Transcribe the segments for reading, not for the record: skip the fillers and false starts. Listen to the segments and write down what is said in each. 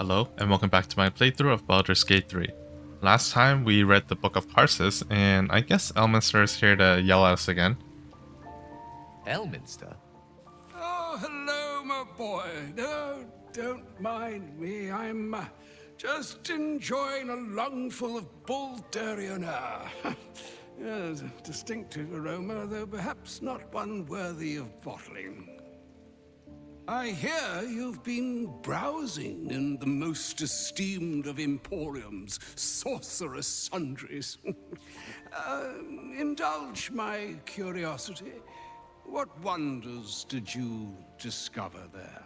Hello, and welcome back to my playthrough of Baldur's Gate 3. Last time we read the Book of Karsus, and I guess Elminster is here to yell at us again. Elminster? Oh, hello, my boy. No, don't mind me. I'm just enjoying a lungful of Baldurian air. Yes, a distinctive aroma, though perhaps not one worthy of bottling. I hear you've been browsing in the most esteemed of Emporium's sorcerous sundries. Indulge my curiosity. What wonders did you discover there?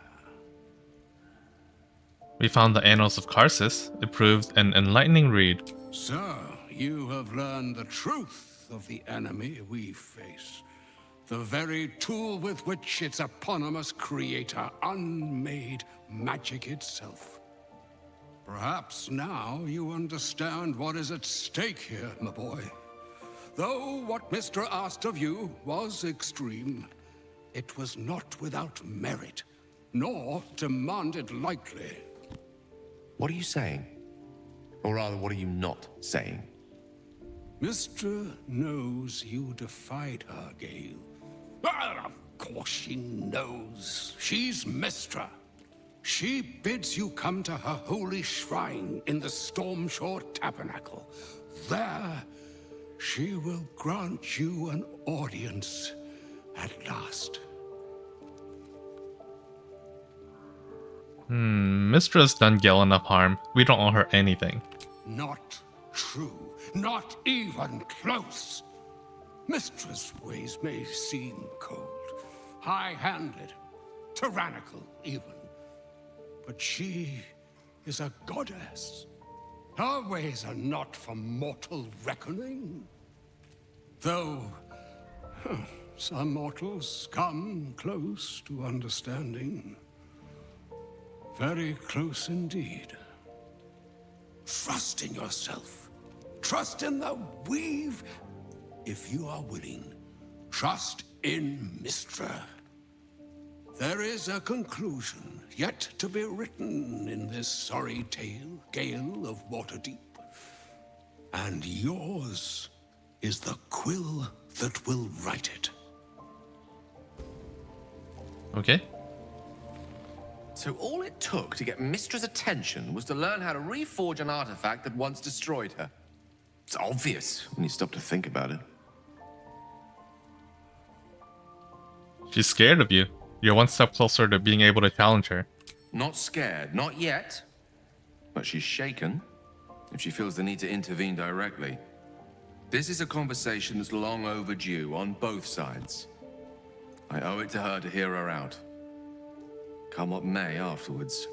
We found the Annals of Karsus. It proved an enlightening read. So, you have learned the truth of the enemy we face. The very tool with which its eponymous creator unmade magic itself. Perhaps now you understand what is at stake here, my boy. Though what Mr. asked of you was extreme, it was not without merit, nor demanded lightly. What are you saying? Or rather, what are you not saying? Mr. knows you defied her, Gale. Of course she knows. She's Mistra. She bids you come to her holy shrine in the Stormshore Tabernacle. There, she will grant you an audience at last. Mistra's done Gale enough harm. We don't owe her anything. Not true. Not even close. Mistra's ways may seem cold, high-handed, tyrannical even. But she is a goddess. Her ways are not for mortal reckoning. Though some mortals come close to understanding. Very close indeed. Trust in yourself. Trust in the weave. If you are willing, trust in Mistra. There is a conclusion yet to be written in this sorry tale, Gale of Waterdeep. And yours is the quill that will write it. Okay. So all it took to get Mistra's attention was to learn how to reforge an artifact that once destroyed her. It's obvious when you stop to think about it. She's scared of you. You're one step closer to being able to challenge her. Not scared, not yet. But she's shaken if she feels the need to intervene directly. This is a conversation that's long overdue on both sides. I owe it to her to hear her out. Come what may afterwards.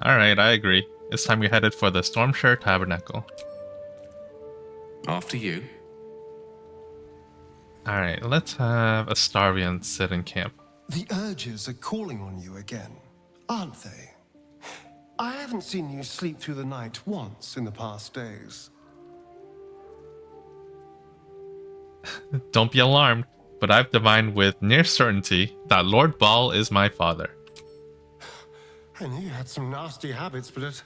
Alright, I agree. It's time we headed for the Stormshore Tabernacle. After you. Alright, let's have Astarion sit in camp. The urges are calling on you again, aren't they? I haven't seen you sleep through the night once in the past days. Don't be alarmed, but I've divined with near certainty that Lord Ball is my father. I knew you had some nasty habits, but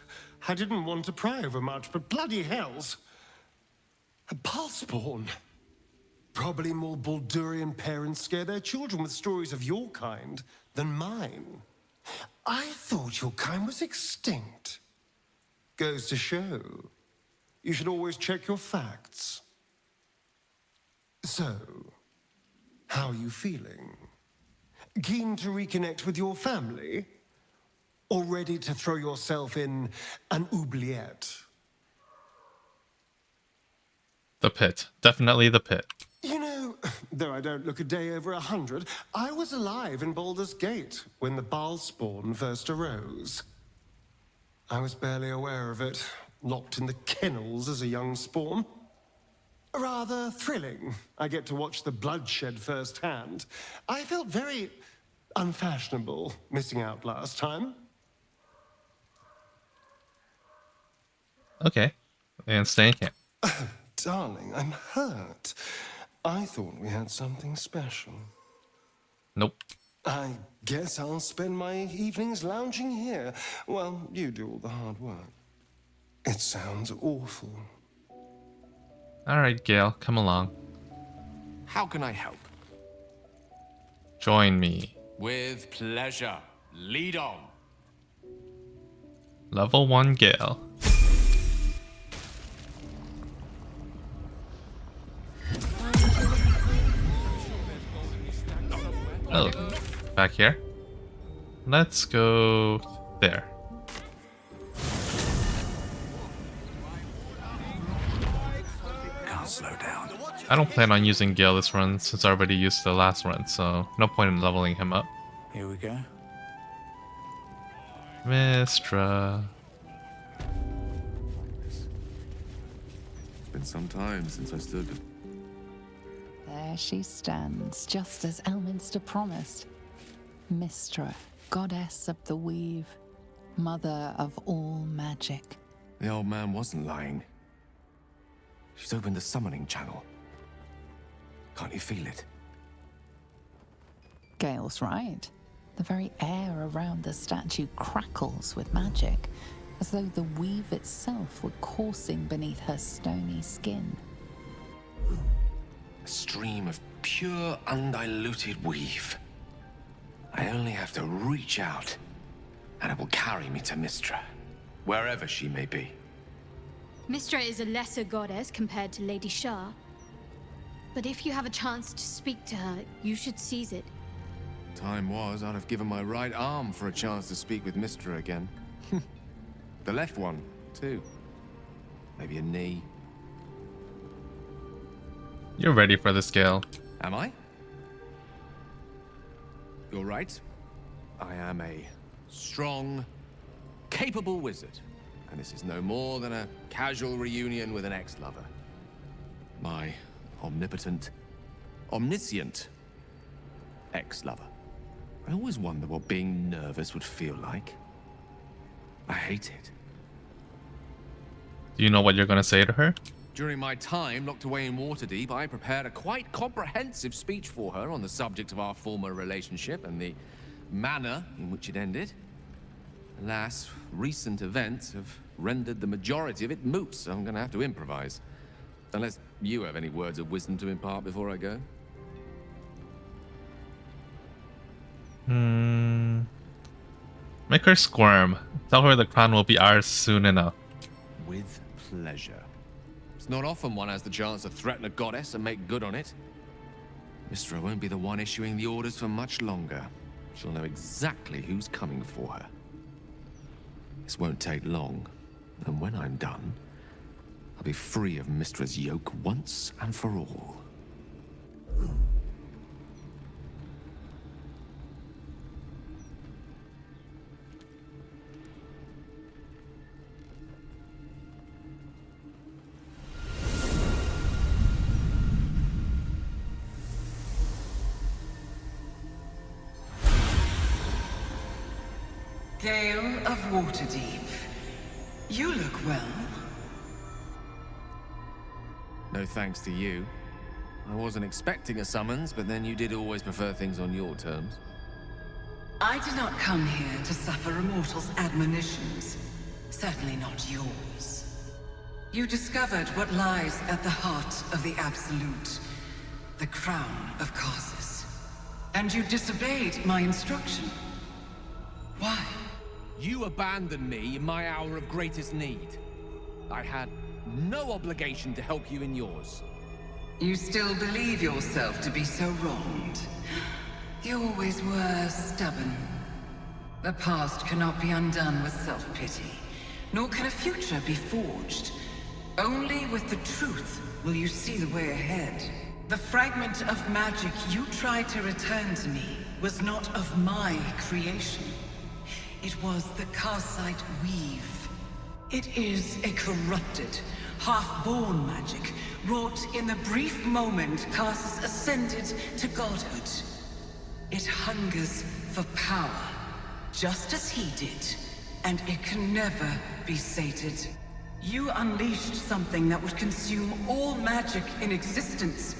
I didn't want to pry over much, but bloody hells. A Ballspawn. Probably more Baldurian parents scare their children with stories of your kind than mine. I thought your kind was extinct. Goes to show, you should always check your facts. So, how are you feeling? Keen to reconnect with your family? Or ready to throw yourself in an oubliette? The pit. Definitely the pit. You know, though I don't look a day over 100, I was alive in Baldur's Gate when the Ballspawn first arose. I was barely aware of it, locked in the kennels as a young spawn. Rather thrilling. I get to watch the bloodshed firsthand. I felt very unfashionable missing out last time. Okay. And stay in camp. Darling, I'm hurt. I thought we had something special. Nope. I guess I'll spend my evenings lounging here while you do all the hard work. It sounds awful. Alright, Gale, come along. How can I help? Join me. With pleasure. Lead on. Level 1 Gale. Oh, back here. Let's go there. Can't slow down. I don't plan on using Gale this run since I already used the last run, so no point in leveling him up. Here we go. Mistra. It's been some time since I stood before. There she stands, just as Elminster promised. Mystra, goddess of the weave, mother of all magic. The old man wasn't lying. She's opened the summoning channel. Can't you feel it? Gale's right. The very air around the statue crackles with magic, as though the weave itself were coursing beneath her stony skin. A stream of pure, undiluted weave. I only have to reach out, and it will carry me to Mystra, wherever she may be. Mystra is a lesser goddess compared to Lady Shah. But if you have a chance to speak to her, you should seize it. Time was, I'd have given my right arm for a chance to speak with Mystra again. The left one, too. Maybe a knee. You're ready for this, Gale. Am I? You're right. I am a strong, capable wizard. And this is no more than a casual reunion with an ex-lover. My omnipotent, omniscient ex-lover. I always wonder what being nervous would feel like. I hate it. Do you know what you're gonna say to her? During my time locked away in Waterdeep, I prepared a quite comprehensive speech for her on the subject of our former relationship and the manner in which it ended. Alas, recent events have rendered the majority of it moot, so I'm gonna have to improvise. Unless you have any words of wisdom to impart before I go. Make her squirm. Tell her the crown will be ours soon enough. With pleasure. It's not often one has the chance to threaten a goddess and make good on it. Mystra won't be the one issuing the orders for much longer. She'll know exactly who's coming for her. This won't take long, and when I'm done, I'll be free of Mystra's yoke once and for all. Gale of Waterdeep. You look well. No thanks to you. I wasn't expecting a summons, but then you did always prefer things on your terms. I did not come here to suffer a mortal's admonitions. Certainly not yours. You discovered what lies at the heart of the Absolute, the crown of Karsus. And you disobeyed my instruction. Why? You abandoned me in my hour of greatest need. I had no obligation to help you in yours. You still believe yourself to be so wronged. You always were stubborn. The past cannot be undone with self-pity, nor can a future be forged. Only with the truth will you see the way ahead. The fragment of magic you tried to return to me was not of my creation. It was the Karsite weave. It is a corrupted, half-born magic, wrought in the brief moment Karsus ascended to godhood. It hungers for power, just as he did, and it can never be sated. You unleashed something that would consume all magic in existence,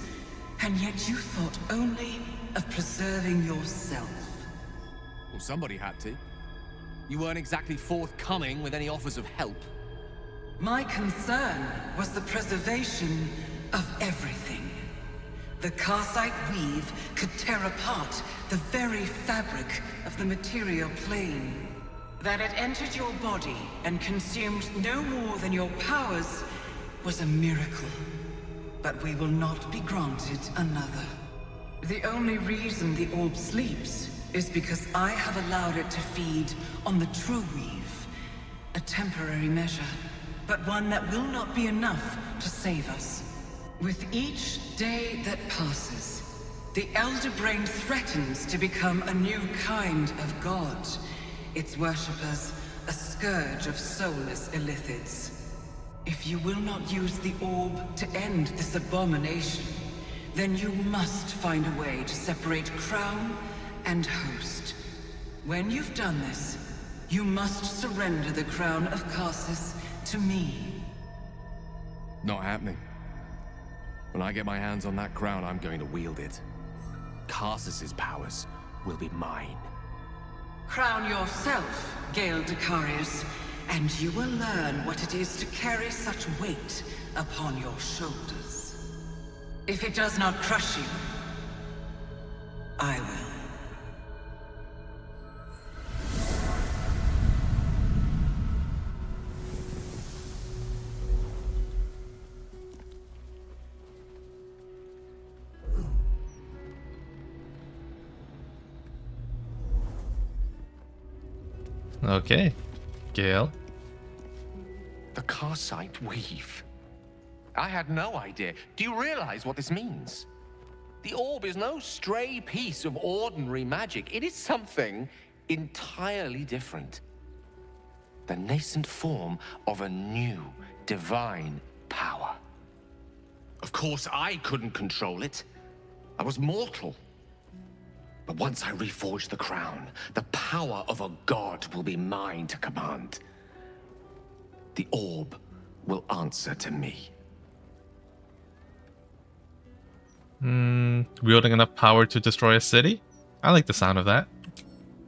and yet you thought only of preserving yourself. Well, somebody had to. You weren't exactly forthcoming with any offers of help. My concern was the preservation of everything. The Karsite weave could tear apart the very fabric of the material plane. That it entered your body and consumed no more than your powers was a miracle. But we will not be granted another. The only reason the orb sleeps is because I have allowed it to feed on the true weave. A temporary measure, but one that will not be enough to save us. With each day that passes, the Elder Brain threatens to become a new kind of god. Its worshippers, a scourge of soulless illithids. If you will not use the orb to end this abomination, then you must find a way to separate crown and host. When you've done this, you must surrender the crown of Karsus to me. Not happening. When I get my hands on that crown, I'm going to wield it. Karsus's powers will be mine. Crown yourself, Gale Dicarius, and you will learn what it is to carry such weight upon your shoulders. If it does not crush you, I will. Okay, Gale. The Karsite weave. I had no idea. Do you realize what this means? The orb is no stray piece of ordinary magic. It is something entirely different. The nascent form of a new divine power. Of course, I couldn't control it. I was mortal. But once I reforge the crown, the power of a god will be mine to command. The orb will answer to me. Wielding enough power to destroy a city? I like the sound of that.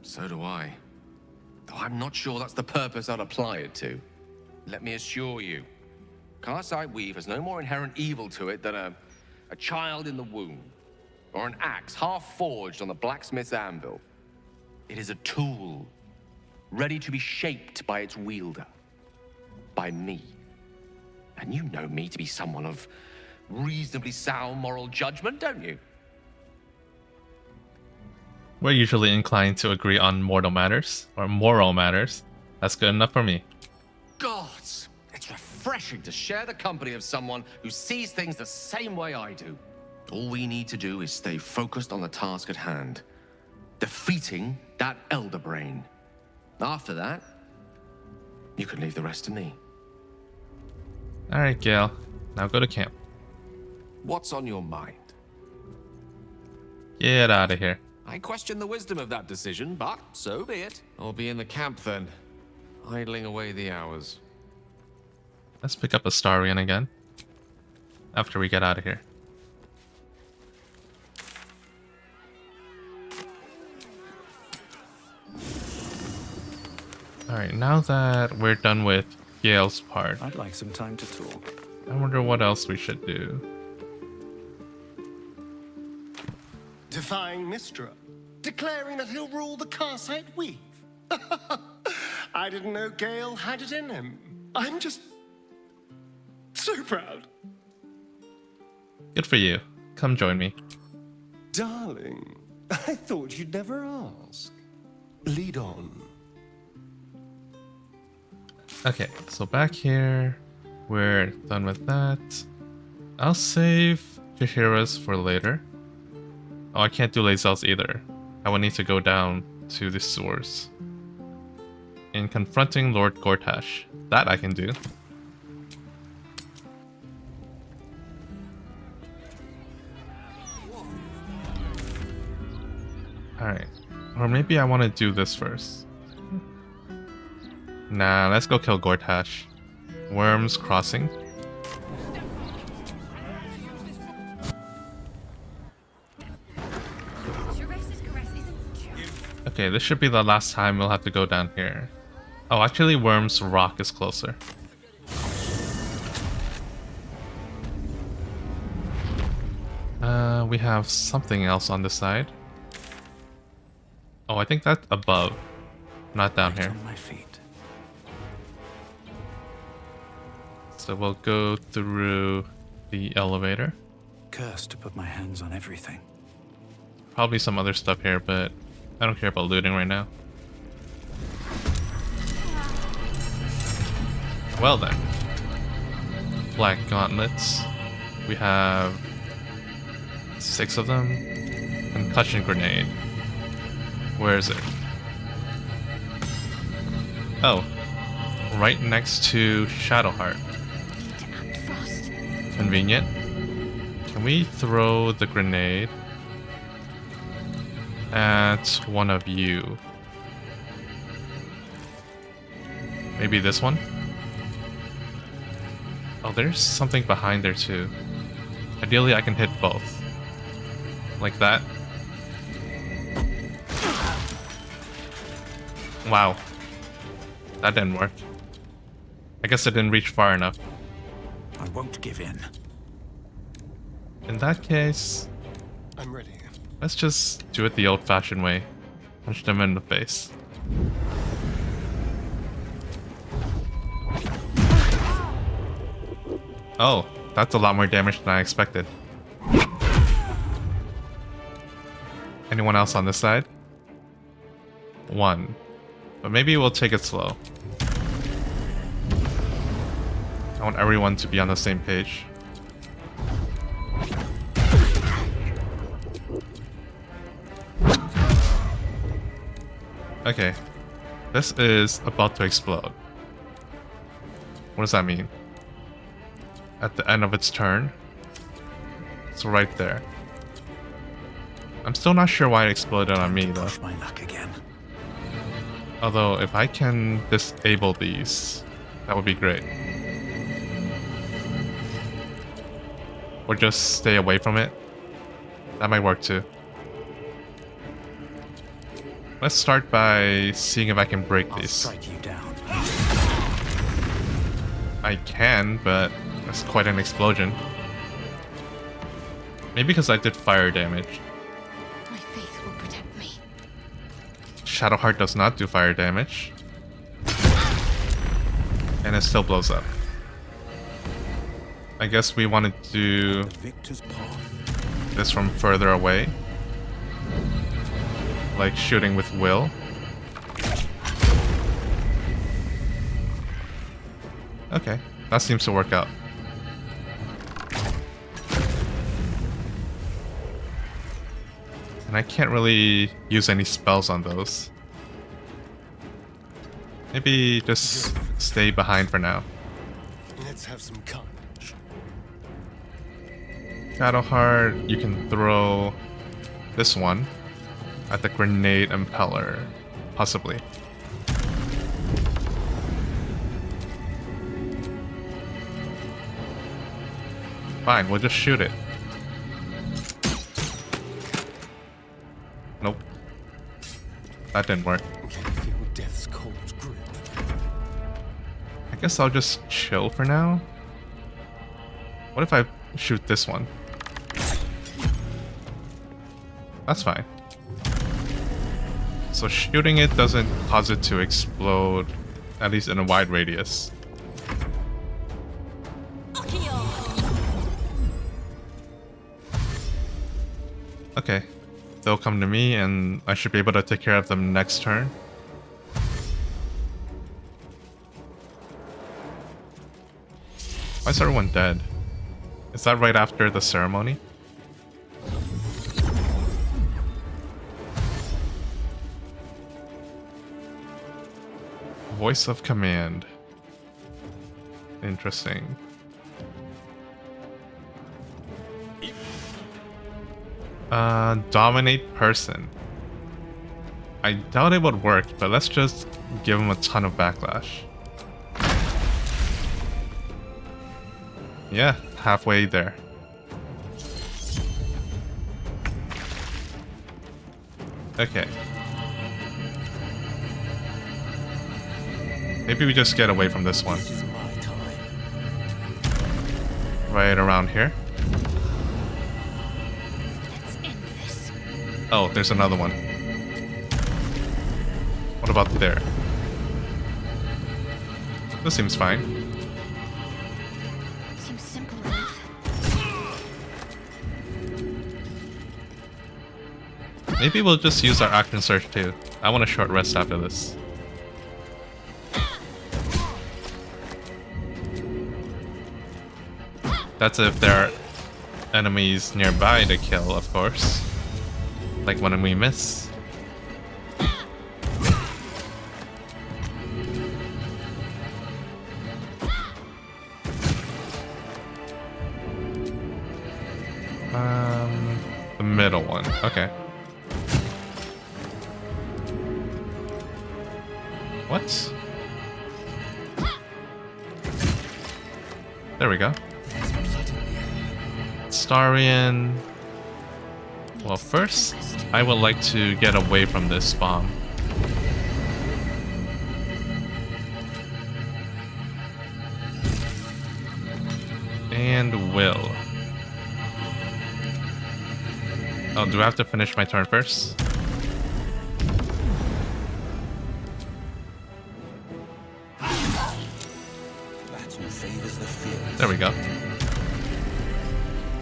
So do I. Though I'm not sure that's the purpose I'd apply it to. Let me assure you, Karsite Weave has no more inherent evil to it than a child in the womb, or an axe half forged on the blacksmith's anvil. It is a tool, ready to be shaped by its wielder, by me. And you know me to be someone of reasonably sound moral judgment, don't you? We're usually inclined to agree on mortal matters, or moral matters. That's good enough for me. Gods, it's refreshing to share the company of someone who sees things the same way I do. All we need to do is stay focused on the task at hand. Defeating that Elder Brain. After that, you can leave the rest to me. Alright, Gale. Now go to camp. What's on your mind? Get out of here. I question the wisdom of that decision, but so be it. I'll be in the camp then, idling away the hours. Let's pick up Astarion again. After we get out of here. Alright, now that we're done with Gale's part, I'd like some time to talk. I wonder what else we should do. Defying Mystra, declaring that he'll rule the Karsite Weave. I didn't know Gale had it in him. I'm just so proud. Good for you. Come join me. Darling, I thought you'd never ask. Lead on. Okay, so back here, we're done with that. I'll save Jaheira's for later. Oh, I can't do Lae'zel's either. I will need to go down to the sewers. In confronting Lord Gortash. That I can do. Alright. Or maybe I want to do this first. Nah, let's go kill Gortash. Wyrm's Crossing. Okay, this should be the last time we'll have to go down here. Oh, actually, Wyrm's rock is closer. We have something else on the side. Oh, I think that's above, not down here. On my feet. So we'll go through the elevator. Cursed to put my hands on everything. Probably some other stuff here, but I don't care about looting right now. Well then. Black gauntlets. We have 6 of them. Concussion grenade. Where is it? Oh. Right next to Shadowheart. Convenient. Can we throw the grenade at one of you? Maybe this one? Oh, there's something behind there too. Ideally, I can hit both. Like that. Wow. That didn't work. I guess it didn't reach far enough. I won't give in. In that case, I'm ready. let's just do it the old-fashioned way. Punch them in the face. Oh, that's a lot more damage than I expected. Anyone else on this side? 1. But maybe we'll take it slow. I want everyone to be on the same page. Okay. This is about to explode. What does that mean? At the end of its turn? It's right there. I'm still not sure why it exploded on me though. Push my luck again. Although if I can disable these, that would be great. Or just stay away from it. That might work too. Let's start by seeing if I can break I'll these. strike you down. I can, but that's quite an explosion. Maybe because I did fire damage. My faith will protect me. Shadowheart does not do fire damage. And it still blows up. I guess we want to do The victor's path. this from further away. Like shooting with will. Okay, that seems to work out. And I can't really use any spells on those. Maybe just stay behind for now. Let's have some carnage. Shadowheart, you can throw this one at the grenade impeller, possibly. Fine, we'll just shoot it. Nope. That didn't work. Can you feel death's cold grip? I guess I'll just chill for now. What if I shoot this one? That's fine. So shooting it doesn't cause it to explode, at least in a wide radius. Okay, they'll come to me and I should be able to take care of them next turn. Why is everyone dead? Is that right after the ceremony? Voice of command. Interesting. Dominate person. I doubt it would work, but let's just give him a ton of backlash. Yeah, halfway there. Okay. Maybe we just get away from this one. This is my time. Right around here. Let's end this. Oh, there's another one. What about there? This seems fine. Seems simple enough. Maybe we'll just use our action surge too. I want a short rest after this. That's if there are enemies nearby to kill, of course. Like when we miss. The middle one. Okay. What? There we go. Starian. Well, first, I would like to get away from this bomb. And will. Oh, do I have to finish my turn first? There we go.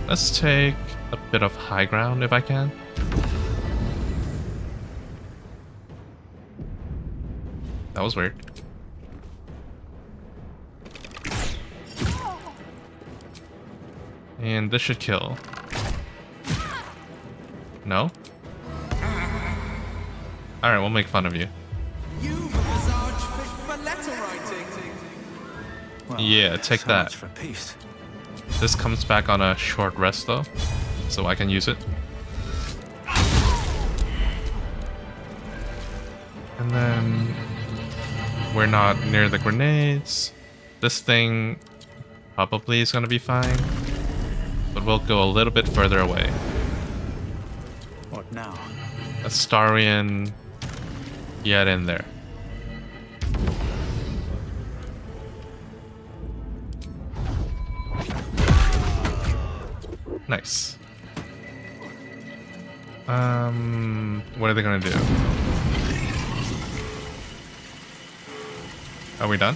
Let's take a bit of high ground if I can. That was weird. And this should kill. No? Alright, we'll make fun of you. You've a visage fit for letter writing. Well, Yeah, take so that. much for peace. This comes back on a short rest though, so I can use it. And then we're not near the grenades. This thing probably is gonna be fine, but we'll go a little bit further away. What now? Astarian, get in there. Nice. What are they gonna do? Are we done?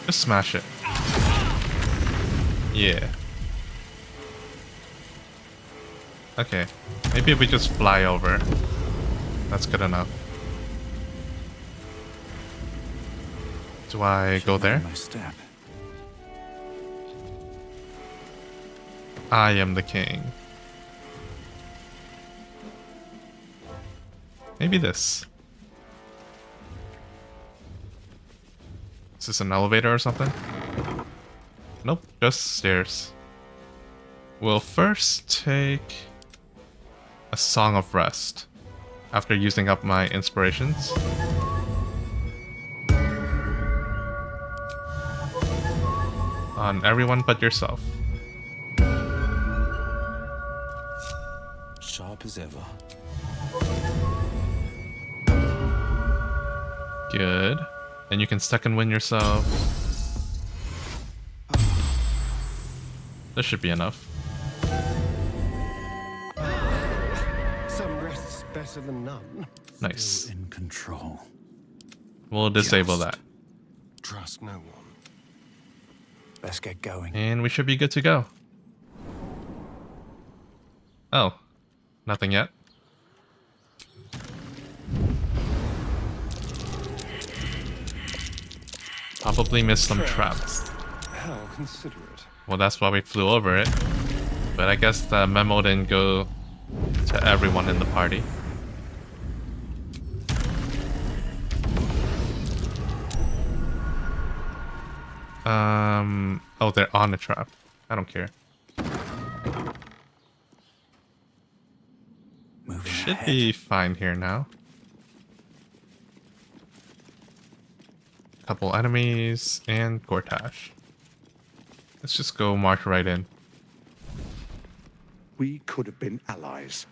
Just smash it. Yeah. Okay. Maybe if we just fly over. That's good enough. Do I go there? My step. I am the king. Maybe this. Is this an elevator or something? Nope, just stairs. We'll first take a Song of Rest after using up my inspirations. On everyone but yourself. Sharp as ever. Good. And you can second win yourself. This should be enough. Some rest's better than none. Nice. Still in control. We'll disable that. Trust no one. Let's get going. And we should be good to go. Oh. Nothing yet. Probably missed some traps. How considerate. Well, that's why we flew over it. But I guess the memo didn't go to everyone in the party. Oh, they're on the trap. I don't care. Moving Should ahead. be fine here now. Couple enemies and Gortash. Let's just go march right in. We could have been allies.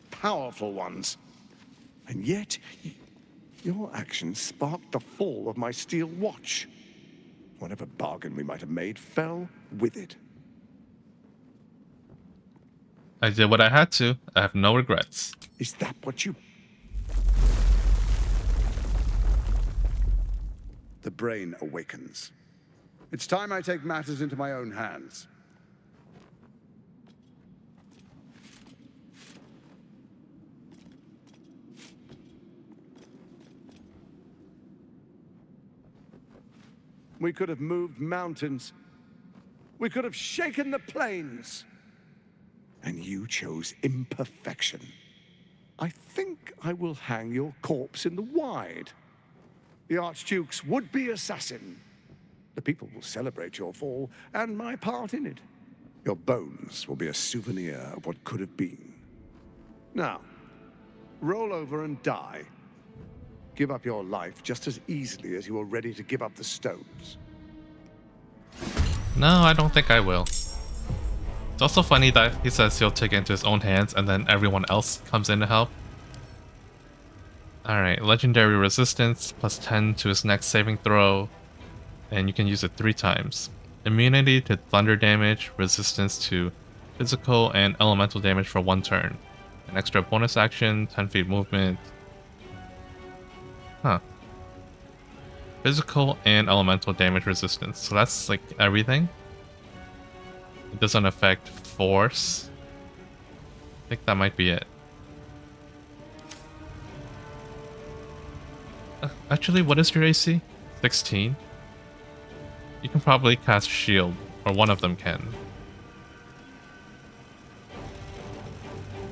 Powerful ones. And yet, Your actions sparked the fall of my steel watch. Whatever bargain we might have made fell with it. I did what I had to. I have no regrets. Is that what you... The brain awakens. It's time I take matters into my own hands. We could have moved mountains. We could have shaken the plains. And you chose imperfection. I think I will hang your corpse in the wide. The Archduke's would-be assassin. The people will celebrate your fall and my part in it. Your bones will be a souvenir of what could have been. Now, roll over and die. Give up your life just as easily as you were ready to give up the stones. No, I don't think I will. It's also funny that he says he'll take it into his own hands and then everyone else comes in to help. Alright, legendary resistance, plus 10 to his next saving throw, and you can use it 3 times. Immunity to thunder damage, resistance to physical and elemental damage for 1 turn. An extra bonus action, 10 feet movement. Huh. Physical and elemental damage resistance, so that's like everything. It doesn't affect force. I think that might be it. Actually, what is your AC? 16? You can probably cast shield, or one of them can.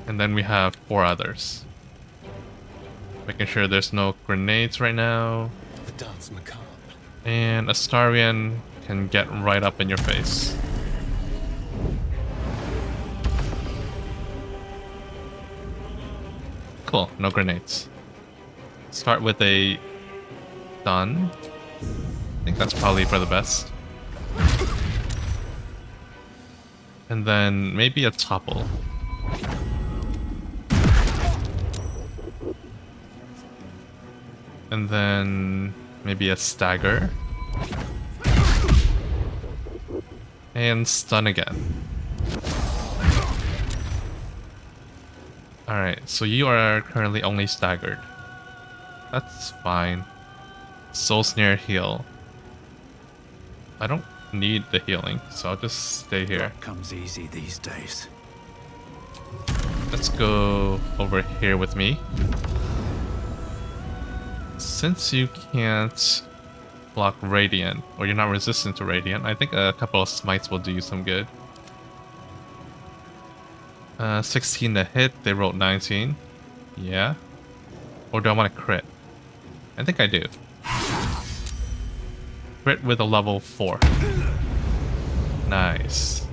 And then we have 4 others. Making sure there's no grenades right now. The dance macabre. And Astarion can get right up in your face. Cool, no grenades. Start with a stun. I think that's probably for the best. And then maybe a topple. And then maybe a stagger. And stun again. Alright, so you are currently only staggered. That's fine. Soul Snare heal. I don't need the healing, so I'll just stay here. That comes easy these days. Let's go over here with me. Since you can't block Radiant, or you're not resistant to Radiant, I think a couple of smites will do you some good. 16 to hit, they rolled 19. Yeah. Or do I want to crit? I think I do. Crit with a level 4. Nice.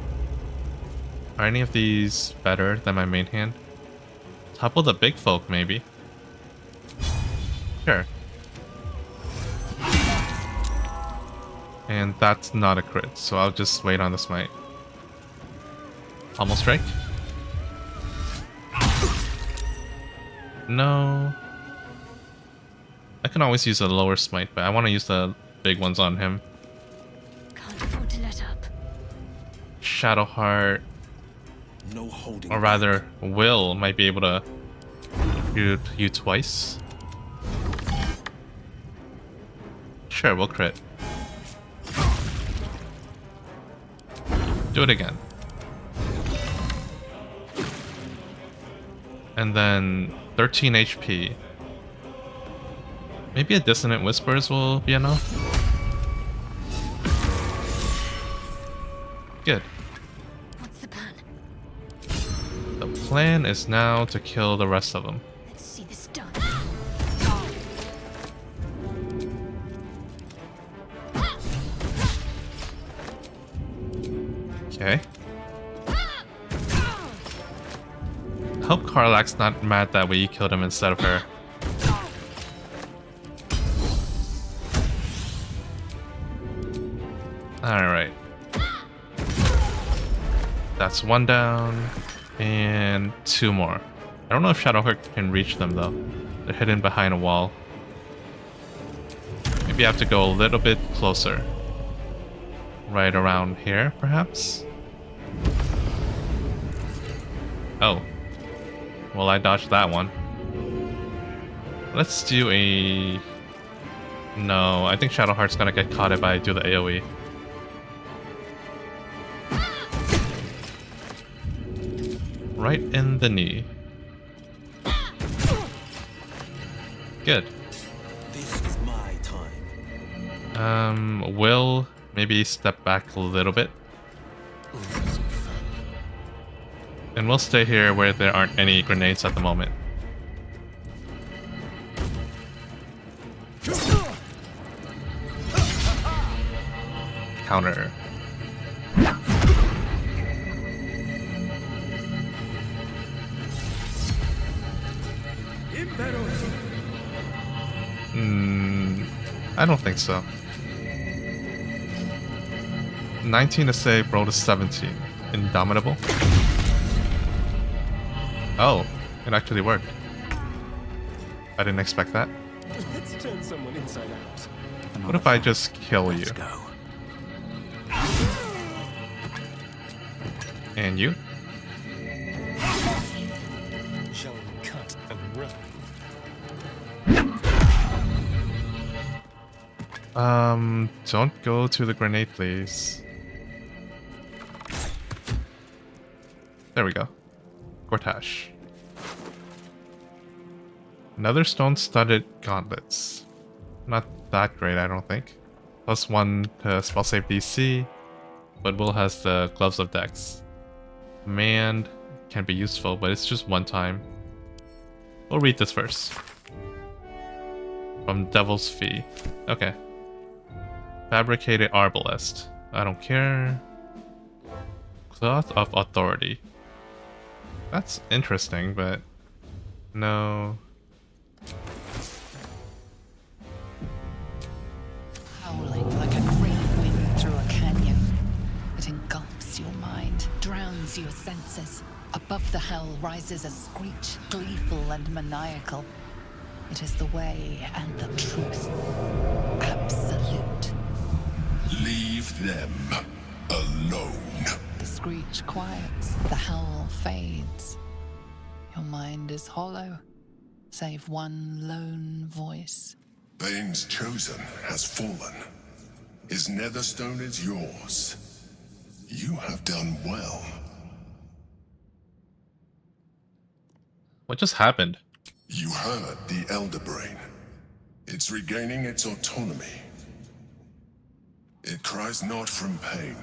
Are any of these better than my main hand? Topple the big folk, maybe. Sure. And that's not a crit, so I'll just wait on the smite. Almost strike? No. I can always use a lower smite, but I want to use the big ones on him. Can't afford to let up. Shadowheart, No holding. or rather, Will might be able to shoot you twice. Sure, we'll crit. Do it again. And then 13 HP. Maybe a Dissonant Whispers will be enough. Good. What's the plan? The plan is now to kill the rest of them. Let's see this done. Okay. I hope Karlach's not mad that we killed him instead of her. Alright. That's 1 down. And 2 more. I don't know if Shadowheart can reach them though. They're hidden behind a wall. Maybe I have to go a little bit closer. Right around here, perhaps? Oh. Well, I dodged that one. Let's do a... No, I think Shadowheart's gonna get caught if I do the AoE. Right in the knee. Good. This is my time. Will maybe step back a little bit. And we'll stay here where there aren't any grenades at the moment. Counter. I don't think so. 19 to save, roll to 17. Indomitable. Oh, it actually worked. I didn't expect that. Let's turn someone inside out. What if I just kill you? Let's go. And you? Shall we cut and run? Don't go to the grenade, please. There we go. Gortash. Another stone-studded gauntlets. Not that great, I don't think. +1 to spell save DC, but Will has the gloves of Dex. Command can be useful, but it's just one time. We'll read this first. From Devil's Fee. Okay. Fabricated arbalest. I don't care. Cloth of Authority. That's interesting, but no. Howling like a great wind through a canyon. It engulfs your mind, drowns your senses. Above the hell rises a screech, gleeful and maniacal. It is the way and the truth. Absolute. Leave them alone. The screech quiets, the howl fades. Your mind is hollow, save one lone voice. Bane's chosen has fallen. His netherstone is yours. You have done well. What just happened? You heard the Elder Brain. It's regaining its autonomy. It cries not from pain,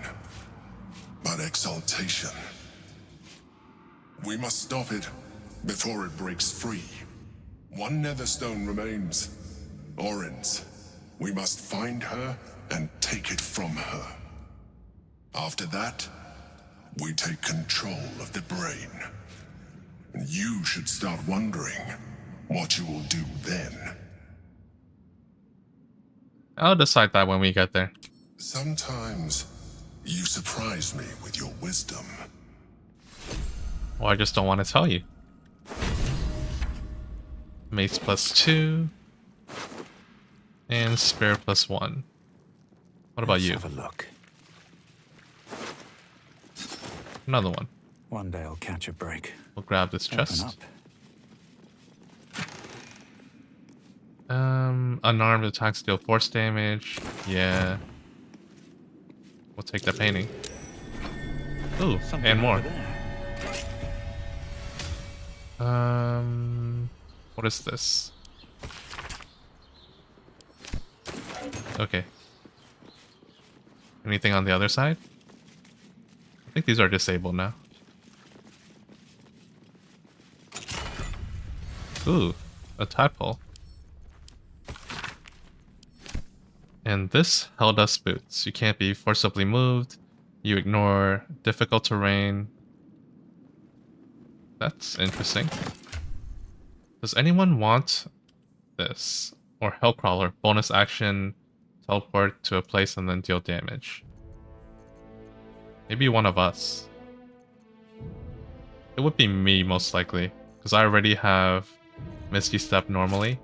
but exaltation. We must stop it before it breaks free. One netherstone remains. Orin's. We must find her and take it from her. After that, we take control of the brain. And you should start wondering what you will do then. I'll decide that when we get there. Sometimes you surprise me with your wisdom. Well, I just don't want to tell you. Mace +2. And spare +1. What about you? Have a look. Another one. One day I'll catch a break. We'll grab this chest. Open Unarmed attacks deal force damage. Yeah. We'll take the painting. Ooh, Something and more. over there. What is this? Okay. Anything on the other side? I think these are disabled now. Ooh, a tadpole. And this held us boots. You can't be forcibly moved. You ignore difficult terrain. That's interesting. Does anyone want this? Or Hellcrawler, bonus action, teleport to a place and then deal damage. Maybe one of us. It would be me most likely, because I already have Misty Step normally.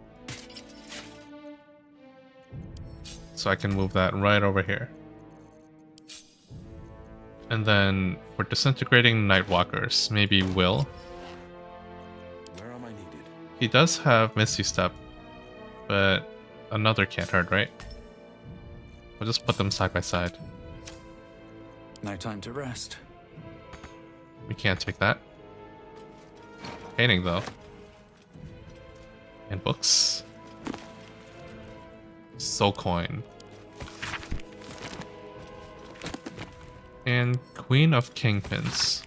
So I can move that right over here. And then for disintegrating Nightwalkers, maybe Will. Where am I needed? He does have Misty Step, but another can't hurt, right? We'll just put them side by side. No time to rest. We can't take that. Painting though. And books. Soul Coin. And Queen of Kingpins.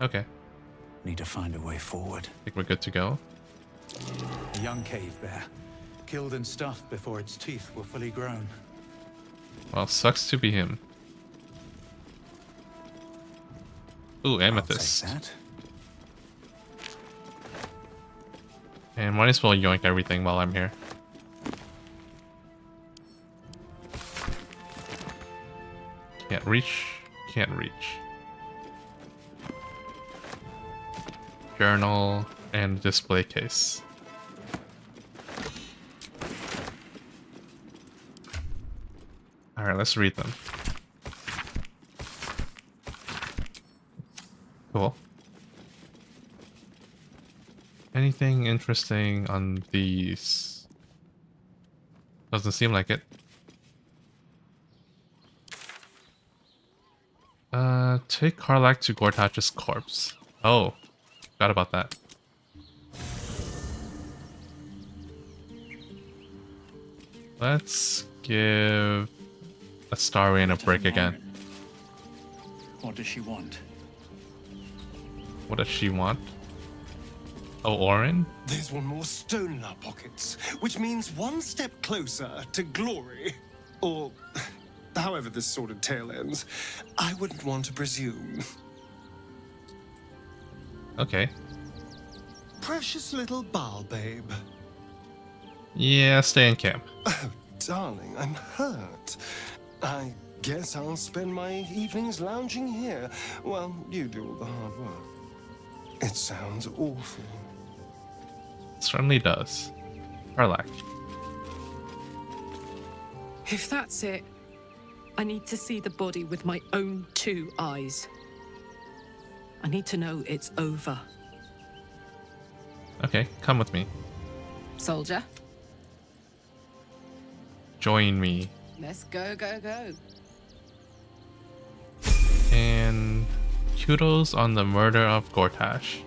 Okay. Need to find a way forward. I think we're good to go. A young cave bear. Killed and stuffed before its teeth were fully grown. Well, sucks to be him. Ooh, amethyst. I'll take that. And might as well yoink everything while I'm here. Can't reach. Can't reach. Journal and display case. Alright, let's read them. Cool. Anything interesting on these? Doesn't seem like it. Take Karlach to Gortash's corpse. Oh, forgot about that. Let's give Astarion a break again. What does she want? What does she want? Oh, Orin? There's one more stone in our pockets, which means one step closer to glory. Or however this sordid tale ends. I wouldn't want to presume. Okay. Precious little Baal babe. Yeah, stay in camp. Oh, darling, I'm hurt. I guess I'll spend my evenings lounging here while you do all the hard work. It sounds awful. It certainly does. Karlach. If that's it, I need to see the body with my own 2 eyes. I need to know it's over. Okay, come with me. Soldier, Join me. let's go, go, go. And kudos on the murder of Gortash.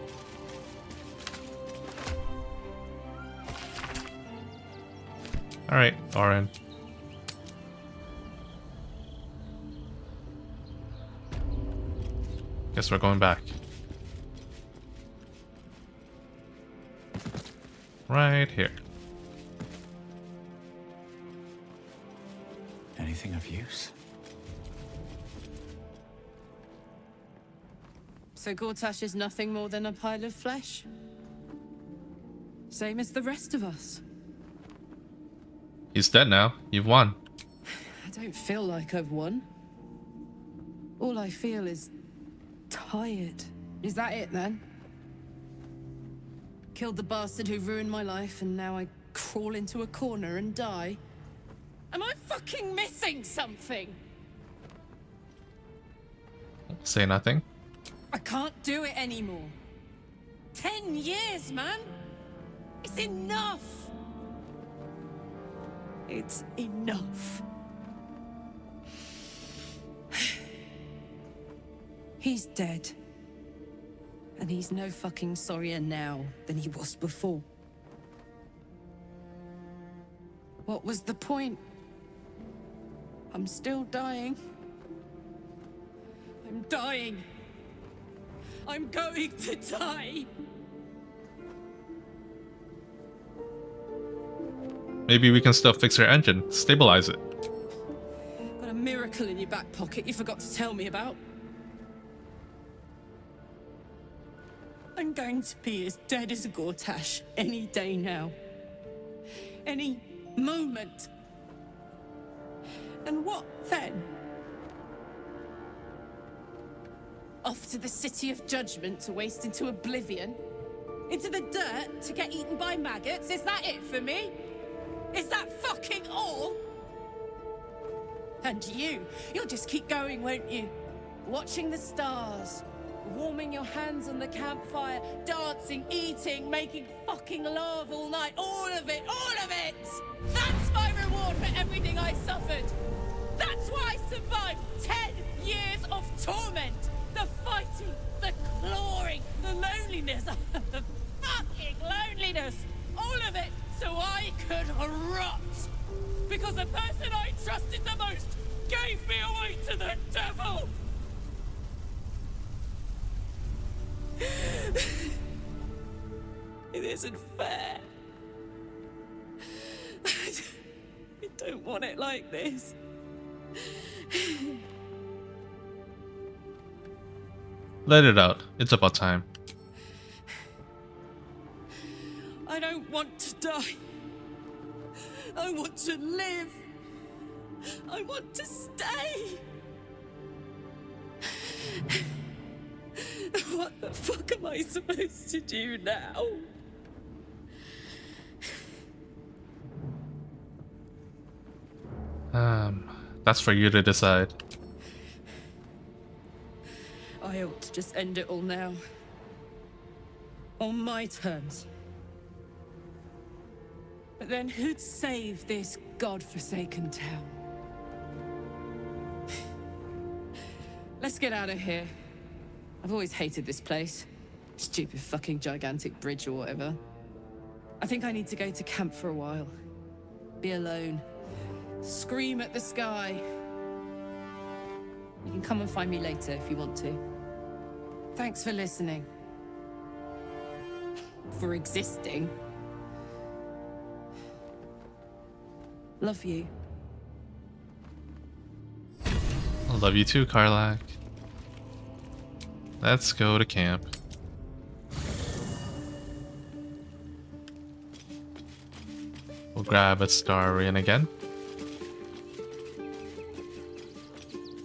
Alright, Orin. Guess we're going back. Right here. Anything of use? So Gortash is nothing more than a pile of flesh? Same as the rest of us. He's dead now. You've won. I don't feel like I've won. All I feel is tired. Is that it then? Killed the bastard who ruined my life and now I crawl into a corner and die? Am I fucking missing something? Say nothing. I can't do it anymore. 10 years, man! It's enough! It's enough. He's dead. And he's no fucking sorrier now than he was before. What was the point? I'm still dying. I'm dying. I'm going to die. Maybe we can still fix your engine. Stabilize it. Got a miracle in your back pocket you forgot to tell me about. I'm going to be as dead as a Gortash any day now. Any moment. And what then? Off to the City of Judgment to waste into oblivion? Into the dirt to get eaten by maggots? Is that it for me? Is that fucking all? And you'll just keep going, won't you? Watching the stars, warming your hands on the campfire, dancing, eating, making fucking love all night. All of it, all of it! That's my reward for everything I suffered. That's why I survived 10 years of torment. The fighting, the clawing, the loneliness, the fucking loneliness. All of it so I could rot. Because the person I trusted the most gave me away to the devil. It isn't fair. I don't want it like this. Let it out. It's about time. I don't want to die. I want to live. I want to stay. What the fuck am I supposed to do now? That's for you to decide. I ought to just end it all now. On my terms. But then who'd save this godforsaken town? Let's get out of here. I've always hated this place. Stupid fucking gigantic bridge or whatever. I think I need to go to camp for a while. Be alone. Scream at the sky. You can come and find me later if you want to. Thanks for listening. For existing. Love you. I love you too, Karlach. Let's go to camp. We'll grab a Starian again.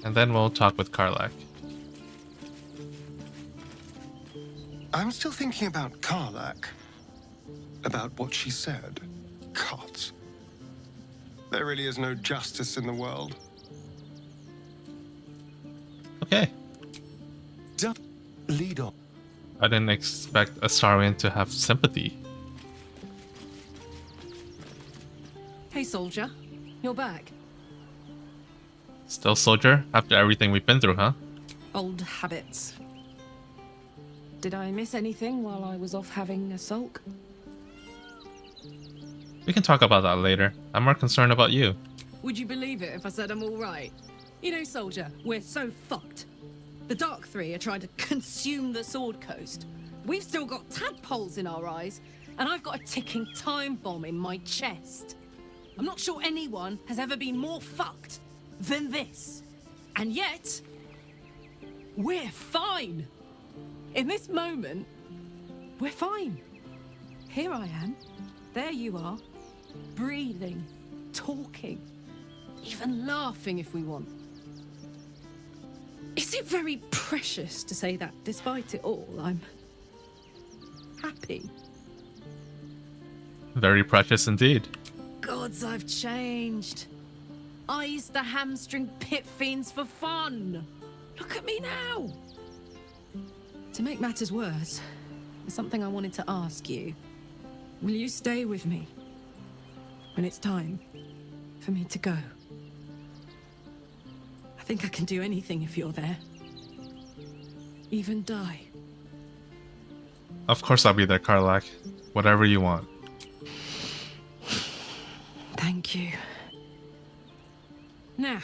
And then we'll talk with Karlach. I'm still thinking about Karlach. About what she said. God. There really is no justice in the world. Okay. Lead on. I didn't expect a Starian to have sympathy. Hey, soldier. You're back. Still soldier? After everything we've been through, huh? Old habits. Did I miss anything while I was off having a sulk? We can talk about that later. I'm more concerned about you. Would you believe it if I said I'm all right? You know, soldier, we're so fucked. The Dark Three are trying to consume the Sword Coast. We've still got tadpoles in our eyes, and I've got a ticking time bomb in my chest. I'm not sure anyone has ever been more fucked than this. And yet, we're fine. In this moment, we're fine. Here I am. There you are. Breathing, talking, even laughing if we want. Is it very precious to say that despite it all, I'm happy? Very precious indeed. Gods, I've changed. I used to hamstring pit fiends for fun. Look at me now. To make matters worse, there's something I wanted to ask you. Will you stay with me when it's time for me to go? I think I can do anything if you're there. Even die. Of course I'll be there, Karlach. Whatever you want. Thank you. Now,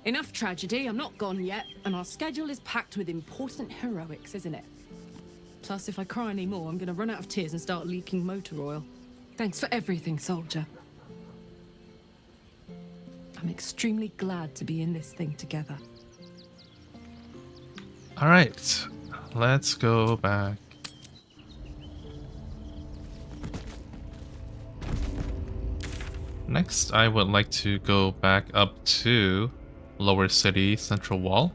enough tragedy. I'm not gone yet, and our schedule is packed with important heroics, isn't it? Plus, if I cry anymore, I'm gonna run out of tears and start leaking motor oil. Thanks for everything, soldier. I'm extremely glad to be in this thing together. Alright, let's go back. Next, I would like to go back up to Lower City Central Wall.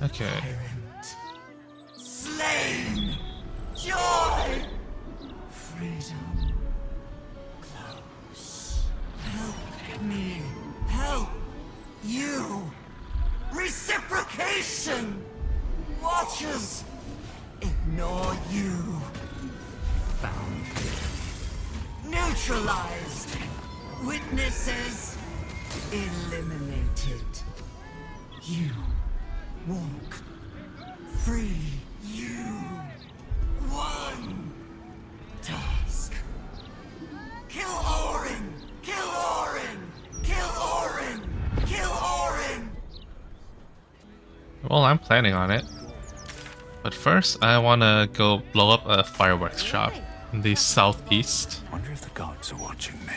Okay. Slay Watchers ignore you. Found. Neutralized. Witnesses eliminated. You walk free. You won. Task. Kill Orin! Kill Orin! Kill Orin! Kill Orin! Well, I'm planning on it. But first, I want to go blow up a fireworks shop in the southeast. Wonder if the gods are watching me.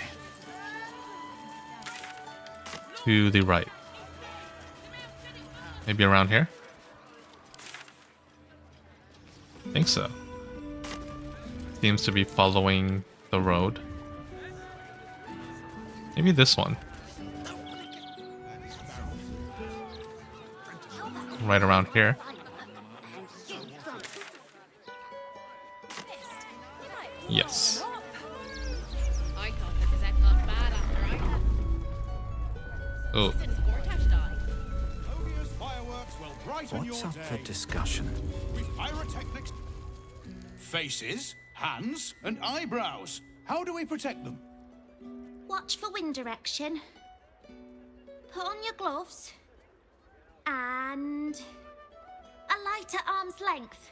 To the right. Maybe around here? I think so. Seems to be following the road. Maybe this one. Right around here. Yes. I thought the Gazette got bad after I Oh. since Gortash died. What's up for discussion? Pyrotechnics. Faces, hands, and eyebrows. How do we protect them? Watch for wind direction. Put on your gloves. And a light at arm's length.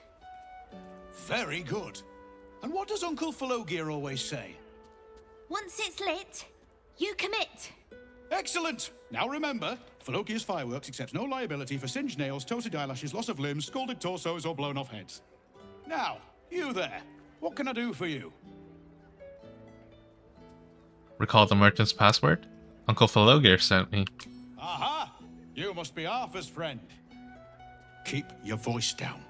Very good. And what does Uncle Felogyr always say? Once it's lit, you commit. Excellent! Now remember, Felogyr's fireworks accepts no liability for singed nails, toasted eyelashes, loss of limbs, scalded torsos, or blown off heads. Now, you there. What can I do for you? Recall the merchant's password? Uncle Felogyr sent me. Aha! You must be Arthur's friend. Keep your voice down.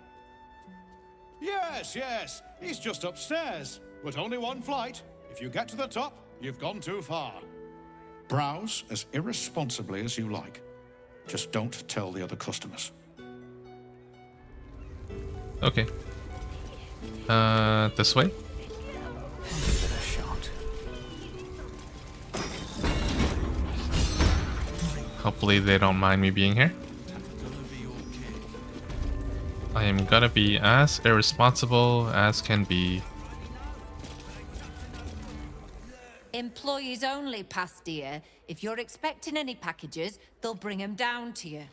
Yes, yes, he's just upstairs. But only one flight. If you get to the top, you've gone too far. Browse as irresponsibly as you like. Just don't tell the other customers. Okay. This way? Hopefully they don't mind me being here. I am gonna be as irresponsible as can be. Employees only, Pastia. If you're expecting any packages, they'll bring them down to you.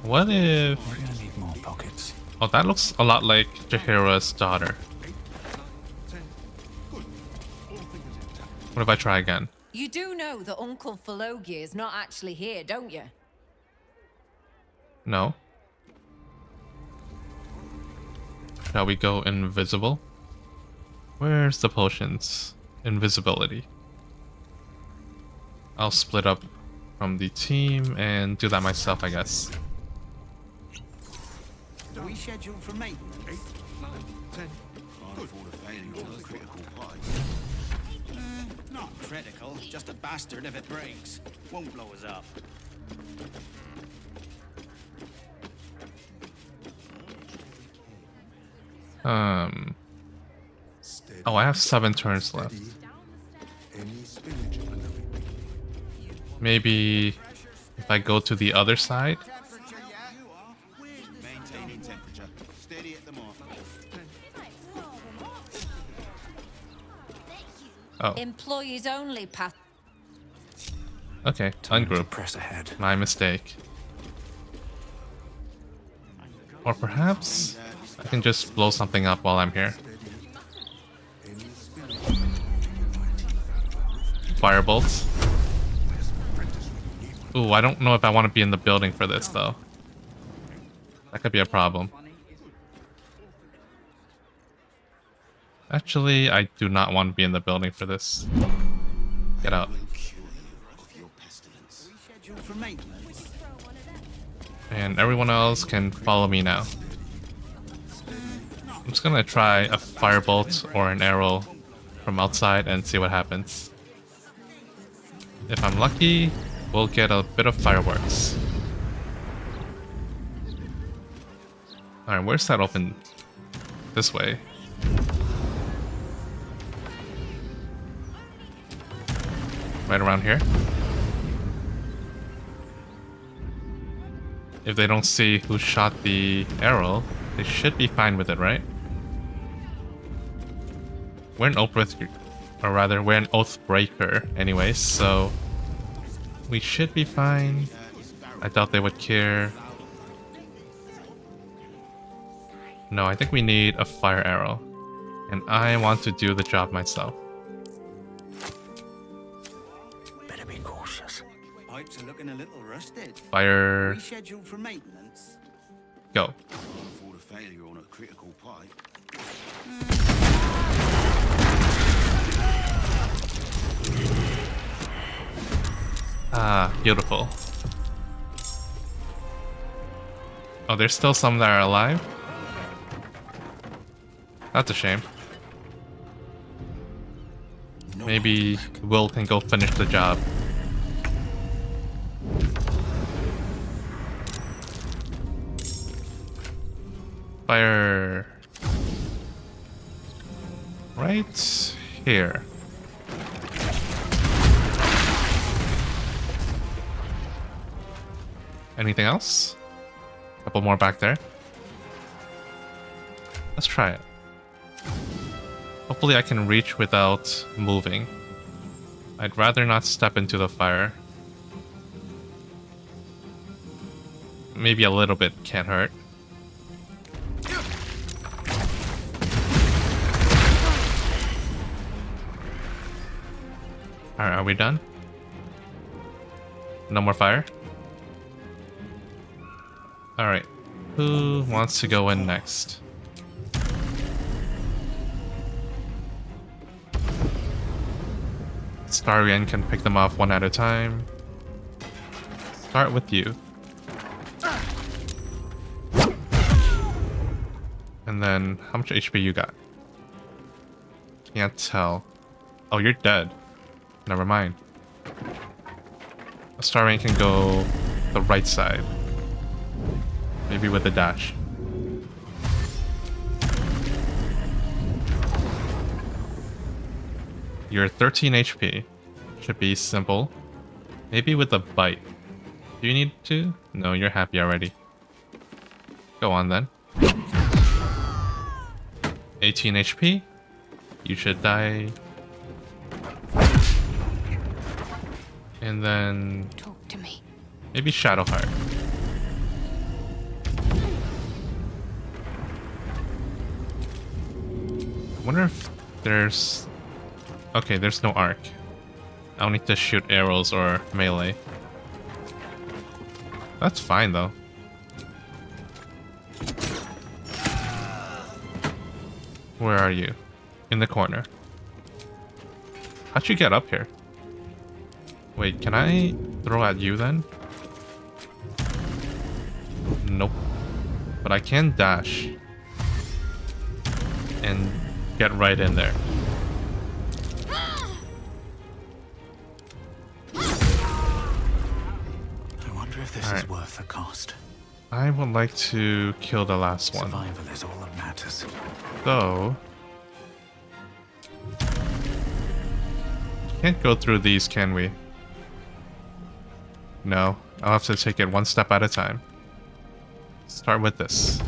What if... We're gonna need more pockets. Oh, that looks a lot like Jaheira's daughter. What if I try again? You do know that Uncle Felogyr is not actually here, don't you? No. Shall we go invisible? Where's the potions? Invisibility. I'll split up from the team and do that myself, I guess. Are we scheduled for maintenance? 8, 9, 10. Can't afford a failure on a critical part. Not critical, just a bastard if it breaks. Won't blow us up. Oh, I have 7 turns left. Maybe if I go to the other side. Maintaining temperature. Steady at the mark. Oh. Employees only, Okay, ungroup. Press ahead. My mistake. Or perhaps I can just blow something up while I'm here. Firebolts. Ooh, I don't know if I want to be in the building for this though. That could be a problem. Actually, I do not want to be in the building for this. Get out. And everyone else can follow me now. I'm just gonna try a firebolt or an arrow from outside and see what happens. If I'm lucky, we'll get a bit of fireworks. Alright, where's that open? This way. Right around here. if they don't see who shot the arrow, they should be fine with it, right? We're an we're an oath breaker anyway, so we should be fine. I doubt they would care. No, I think we need a fire arrow. And I want to do the job myself. Better be cautious. Pipes are looking a little rusted. Fire. Rescheduled for maintenance. Go. For the failure on a critical pipe. Ah, beautiful. Oh, there's still some that are alive? That's a shame. Maybe Will can go finish the job. Fire. Right here. Anything else? Couple more back there. Let's try it. Hopefully I can reach without moving. I'd rather not step into the fire. Maybe a little bit can't hurt. Alright, are we done? No more fire? Alright, who wants to go in next? Starian can pick them off one at a time. Start with you. And then, how much HP you got? Can't tell. Oh, you're dead. Never mind. Starian can go the right side. Maybe with a dash. You're 13 HP. Should be simple. Maybe with a bite. Do you need to? No, you're happy already. Go on then. 18 HP. You should die. And then... Talk to me. Maybe Shadowheart. I wonder if there's... Okay, there's no arc. I don't need to shoot arrows or melee. That's fine though. Where are you? In the corner. How'd you get up here? Wait, can I throw at you then? Nope. But I can dash. And get right in there. This is worth the cost. I would like to kill the last one. Survival is all that matters. So... Can't go through these, can we? No. I'll have to take it one step at a time. Start with this.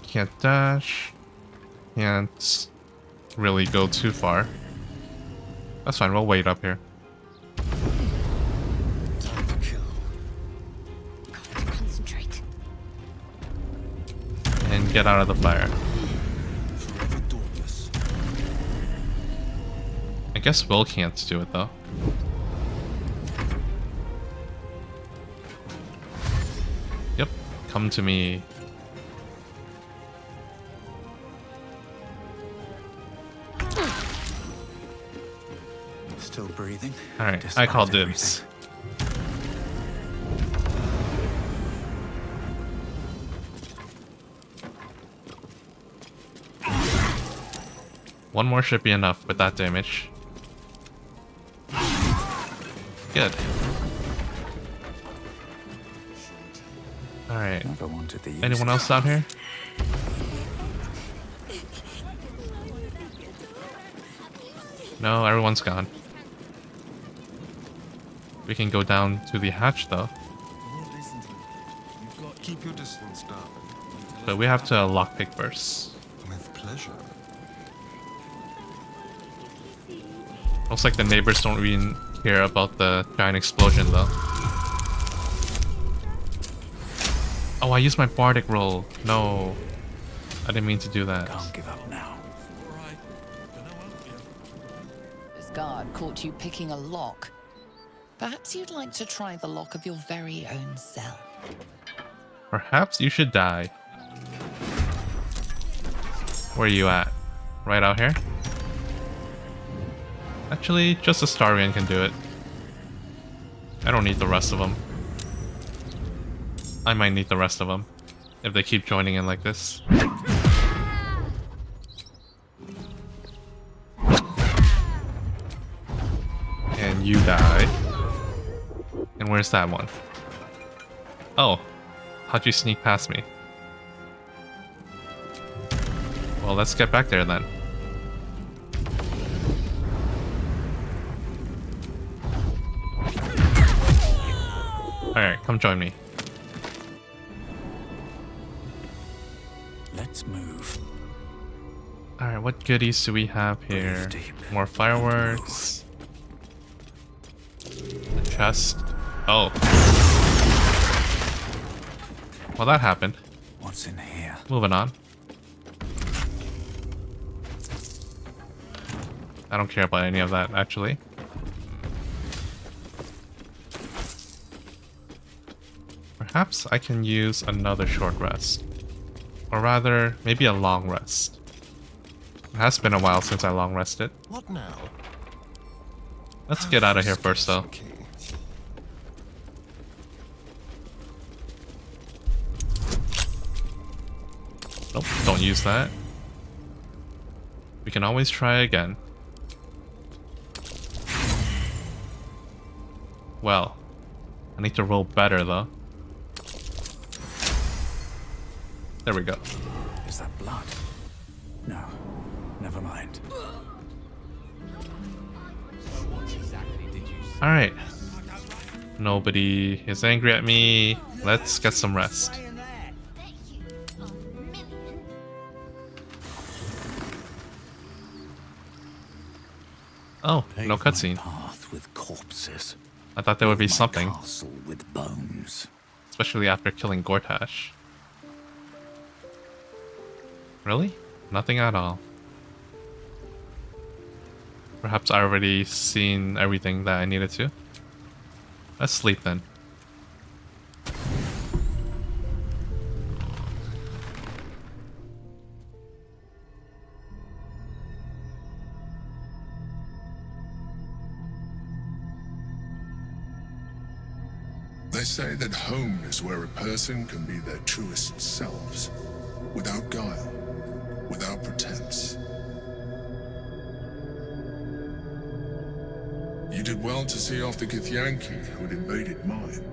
Can't dash. Can't really go too far. That's fine, we'll wait up here. Concentrate. And get out of the fire. I guess Will can't do it though. Yep, come to me. Still breathing. Alright, I call dibs. One more should be enough with that damage. Good. Alright. Anyone else down here? No, everyone's gone. We can go down to the hatch though. Keep your distance, darling. But we have to lockpick first. With pleasure. Looks like the neighbors don't even care about the giant explosion though. Oh, I used my bardic roll. No. I didn't mean to do that. Can't give up now. This guard caught you picking a lock. Perhaps you'd like to try the lock of your very own cell. Perhaps you should die. Where are you at? Right out here? Actually, just a Starian can do it. I don't need the rest of them. I might need the rest of them if they keep joining in like this. And you die. And where's that one? Oh, how'd you sneak past me? Well, let's get back there then. Alright, come join me. Let's move. Alright, what goodies do we have here? More fireworks. A chest. Oh. Well, that happened. What's in here? Moving on. I don't care about any of that, actually. Perhaps I can use another short rest. Or rather, maybe a long rest. It has been a while since I long rested. What now? Let's get out of here first, though. Nope, don't use that. We can always try again. Well, I need to roll better, though. There we go. Is that blood? No. Never mind. Alright. Nobody is angry at me. Let's get some rest. Oh, no cutscene. Path with corpses. I thought there would be something. Castle with bones. Especially after killing Gortash. Really? Nothing at all. Perhaps I already seen everything that I needed to. Let's sleep then. They say that home is where a person can be their truest selves, without guile, without pretense. You did well to see off the Githyanki who had invaded mine.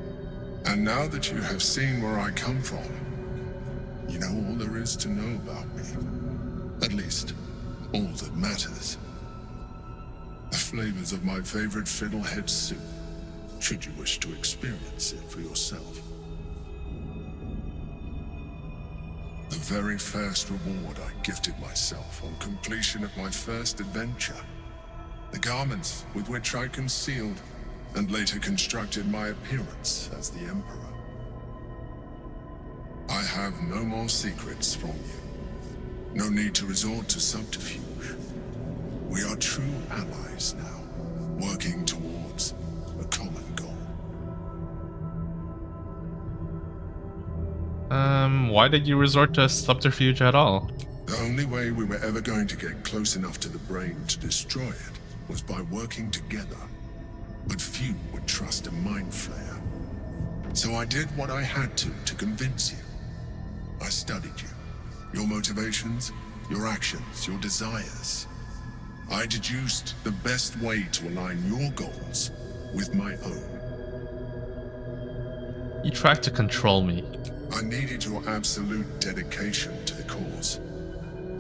And now that you have seen where I come from, you know all there is to know about me. At least, all that matters. The flavors of my favorite fiddlehead soup, should you wish to experience it for yourself. The very first reward I gifted myself on completion of my first adventure. The garments with which I concealed and later constructed my appearance as the Emperor. I have no more secrets from you. No need to resort to subterfuge. We are true allies now, working towards a common goal. Why did you resort to subterfuge at all? The only way we were ever going to get close enough to the brain to destroy it was by working together. But few would trust a mind flayer. So I did what I had to convince you. I studied you. Your motivations, your actions, your desires. I deduced the best way to align your goals with my own. You tried to control me. I needed your absolute dedication to the cause.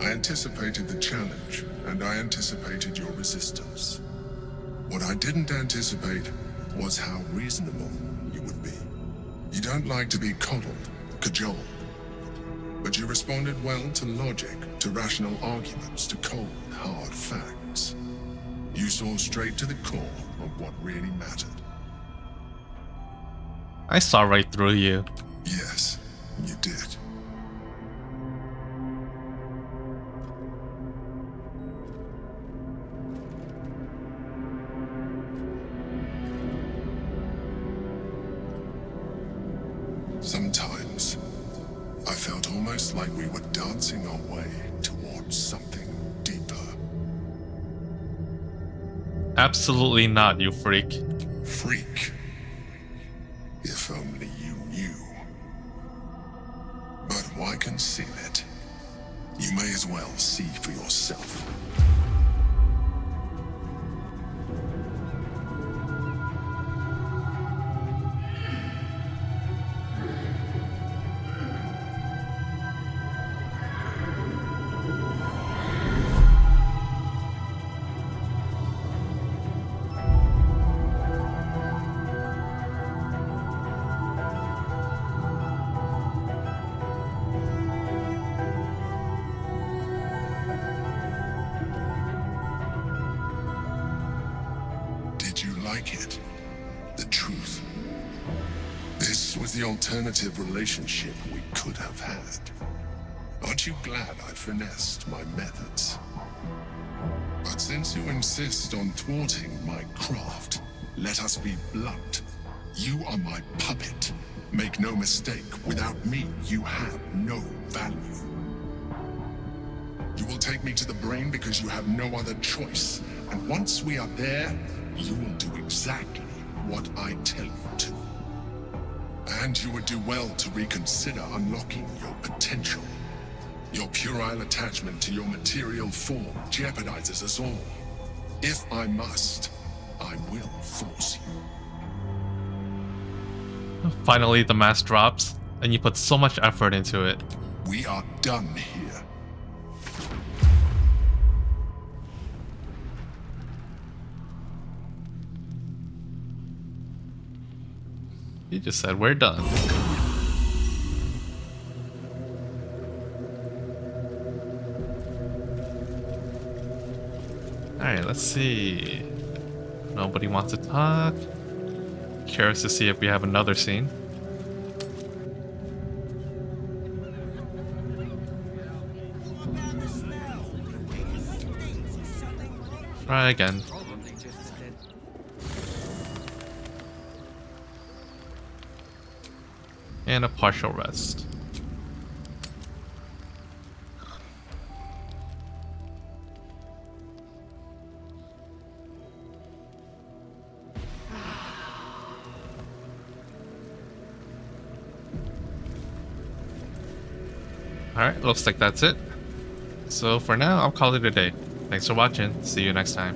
I anticipated the challenge, and I anticipated your resistance. What I didn't anticipate was how reasonable you would be. You don't like to be coddled, cajoled. But you responded well to logic, to rational arguments, to cold, hard facts. You saw straight to the core of what really mattered. I saw right through you. Yes, you did. Sometimes, I felt almost like we were dancing our way towards something deeper. Absolutely not, you freak. Freak. If only you knew. But why conceal it? You may as well see for yourself. It. The truth. This was the alternative relationship we could have had. Aren't you glad I finessed my methods? But since you insist on thwarting my craft, let us be blunt. You are my puppet. Make no mistake, without me, you have no value. You will take me to the brain because you have no other choice. And once we are there, you will do exactly what I tell you to. And you would do well to reconsider unlocking your potential. Your puerile attachment to your material form jeopardizes us all. If I must, I will force you. Finally, the mask drops, and you put so much effort into it. We are done here. You just said we're done. Alright, let's see. Nobody wants to talk. Curious to see if we have another scene. Try again. And a partial rest. Alright, looks like that's it. So for now, I'll call it a day. Thanks for watching. See you next time.